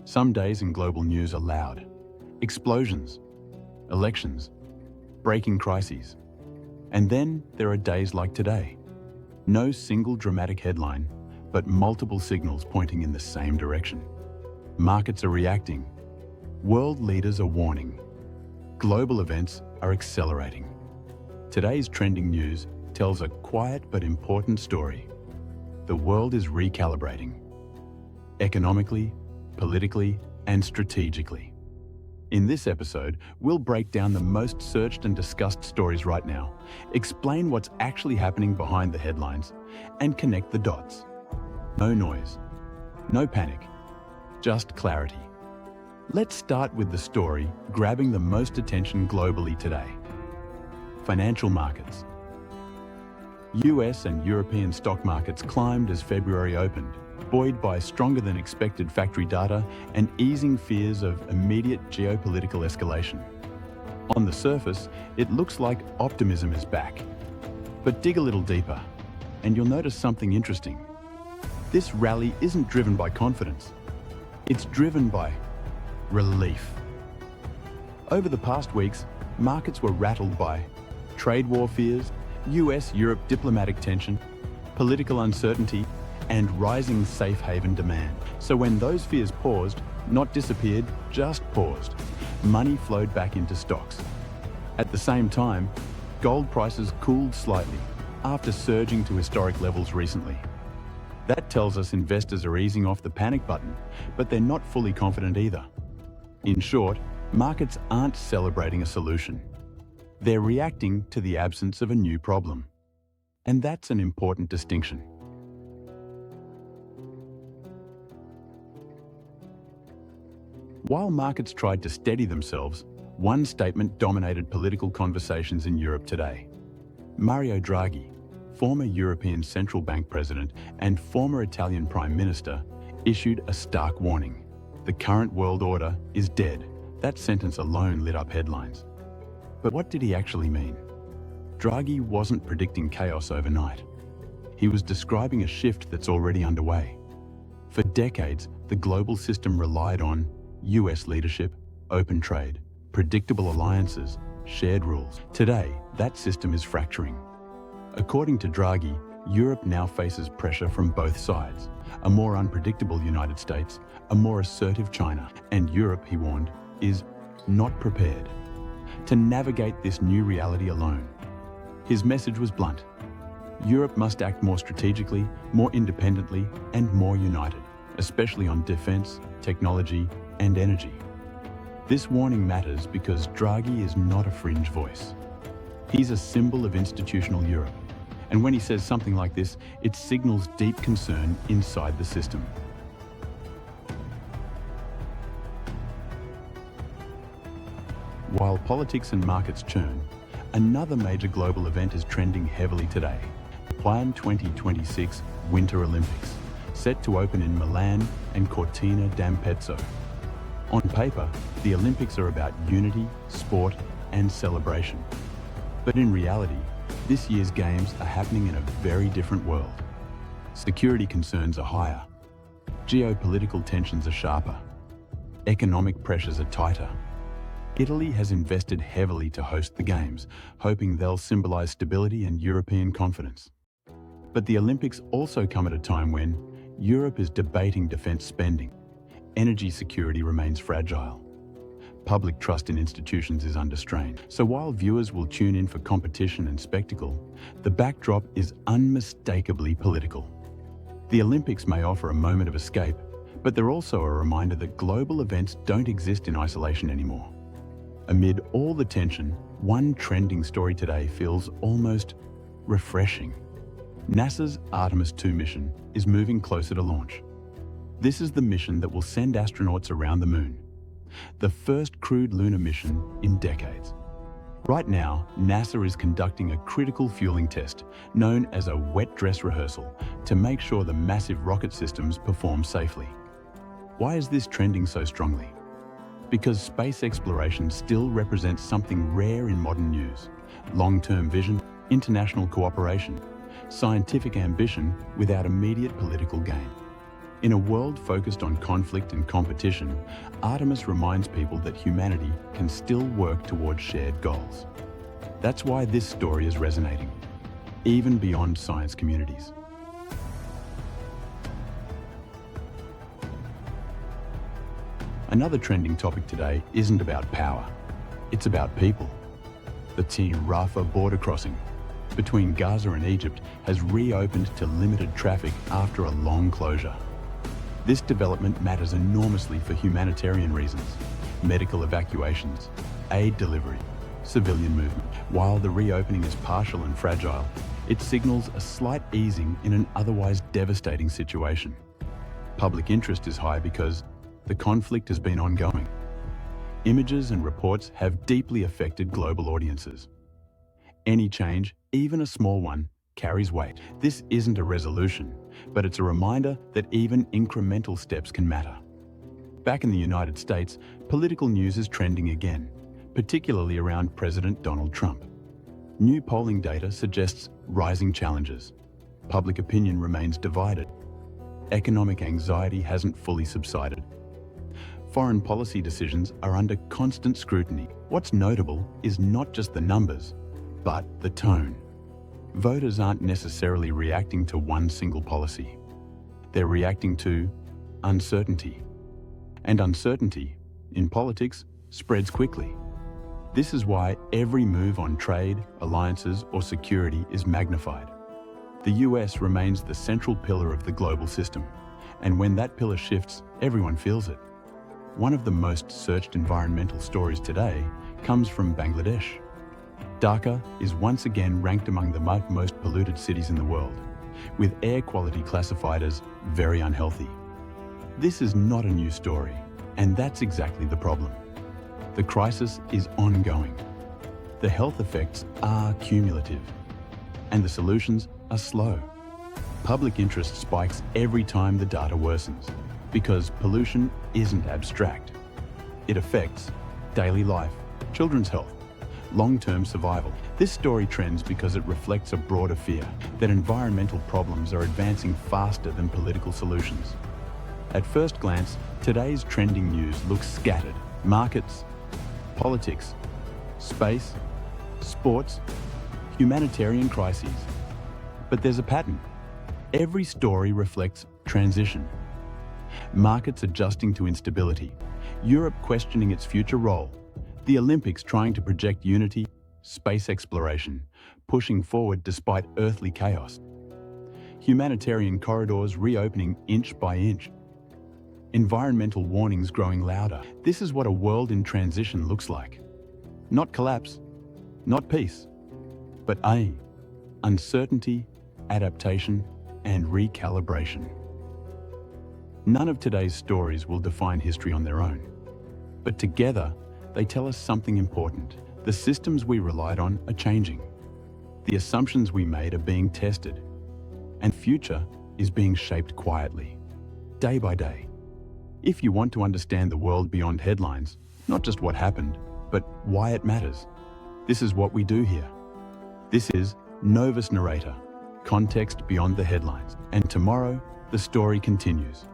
Some days in global news are loud. Explosions, elections, breaking crises. And then there are days like today. No single dramatic headline, but multiple signals pointing in the same direction. Markets are reacting. World leaders are warning. Global events are accelerating. Today's trending news tells a quiet but important story. The world is recalibrating. Economically, politically, and strategically. In this episode, we'll break down the most searched and discussed stories right now, explain what's actually happening behind the headlines, and connect the dots. No noise, no panic, just clarity. Let's start with the story grabbing the most attention globally today. Financial markets. US and European stock markets climbed as February opened, buoyed by stronger than expected factory data and easing fears of immediate geopolitical escalation. On the surface, it looks like optimism is back. But dig a little deeper, and you'll notice something interesting. This rally isn't driven by confidence. It's driven by relief. Over the past weeks, markets were rattled by trade war fears, US-Europe diplomatic tension, political uncertainty, and rising safe haven demand. So when those fears paused, not disappeared, just paused, money flowed back into stocks. At the same time, gold prices cooled slightly after surging to historic levels recently. That tells us investors are easing off the panic button, but they're not fully confident either. In short, markets aren't celebrating a solution. They're reacting to the absence of a new problem. And that's an important distinction. While markets tried to steady themselves, one statement dominated political conversations in Europe today. Mario Draghi, former European Central Bank president and former Italian Prime Minister, issued a stark warning. The current world order is dead. That sentence alone lit up headlines. But what did he actually mean? Draghi wasn't predicting chaos overnight. He was describing a shift that's already underway. For decades, the global system relied on US leadership, open trade, predictable alliances, shared rules. Today, that system is fracturing. According to Draghi, Europe now faces pressure from both sides. A more unpredictable United States, a more assertive China, and Europe, he warned, is not prepared to navigate this new reality alone. His message was blunt. Europe must act more strategically, more independently, and more united, especially on defense, technology, and energy. This warning matters because Draghi is not a fringe voice. He's a symbol of institutional Europe. And when he says something like this, it signals deep concern inside the system. While politics and markets churn, another major global event is trending heavily today. The planned 2026 Winter Olympics, set to open in Milan and Cortina d'Ampezzo. On paper, the Olympics are about unity, sport, and celebration. But in reality, this year's games are happening in a very different world. Security concerns are higher. Geopolitical tensions are sharper. Economic pressures are tighter. Italy has invested heavily to host the Games, hoping they'll symbolize stability and European confidence. But the Olympics also come at a time when Europe is debating defense spending. Energy security remains fragile. Public trust in institutions is under strain. So while viewers will tune in for competition and spectacle, the backdrop is unmistakably political. The Olympics may offer a moment of escape, but they're also a reminder that global events don't exist in isolation anymore. Amid all the tension, one trending story today feels almost refreshing. NASA's Artemis 2 mission is moving closer to launch. This is the mission that will send astronauts around the moon, the first crewed lunar mission in decades. Right now, NASA is conducting a critical fueling test, known as a wet dress rehearsal, to make sure the massive rocket systems perform safely. Why is this trending so strongly? Because space exploration still represents something rare in modern news: long-term vision, international cooperation, scientific ambition without immediate political gain. In a world focused on conflict and competition, Artemis reminds people that humanity can still work towards shared goals. That's why this story is resonating, even beyond science communities. Another trending topic today isn't about power, it's about people. The Rafah border crossing between Gaza and Egypt has reopened to limited traffic after a long closure. This development matters enormously for humanitarian reasons: medical evacuations, aid delivery, civilian movement. While the reopening is partial and fragile, it signals a slight easing in an otherwise devastating situation. Public interest is high because the conflict has been ongoing. Images and reports have deeply affected global audiences. Any change, even a small one, carries weight. This isn't a resolution, but it's a reminder that even incremental steps can matter. Back in the United States, political news is trending again, particularly around President Donald Trump. New polling data suggests rising challenges. Public opinion remains divided. Economic anxiety hasn't fully subsided. Foreign policy decisions are under constant scrutiny. What's notable is not just the numbers, but the tone. Voters aren't necessarily reacting to one single policy. They're reacting to uncertainty. And uncertainty, in politics, spreads quickly. This is why every move on trade, alliances, or security is magnified. The US remains the central pillar of the global system, and when that pillar shifts, everyone feels it. One of the most searched environmental stories today comes from Bangladesh. Dhaka is once again ranked among the most polluted cities in the world, with air quality classified as very unhealthy. This is not a new story, and that's exactly the problem. The crisis is ongoing. The health effects are cumulative, and the solutions are slow. Public interest spikes every time the data worsens, because pollution isn't abstract. It affects daily life, children's health, long-term survival. This story trends because it reflects a broader fear that environmental problems are advancing faster than political solutions. At first glance, today's trending news looks scattered. Markets, politics, space, sports, humanitarian crises. But there's a pattern. Every story reflects transition. Markets adjusting to instability, Europe questioning its future role, the Olympics trying to project unity, space exploration, pushing forward despite earthly chaos. Humanitarian corridors reopening inch by inch. Environmental warnings growing louder. This is what a world in transition looks like. Not collapse, not peace, but uncertainty, adaptation, and recalibration. None of today's stories will define history on their own, but together they tell us something important. The systems we relied on are changing. The assumptions we made are being tested, and the future is being shaped quietly, day by day. If you want to understand the world beyond headlines, not just what happened, but why it matters, this is what we do here. This is NovusNarrator, context beyond the headlines. And tomorrow, the story continues.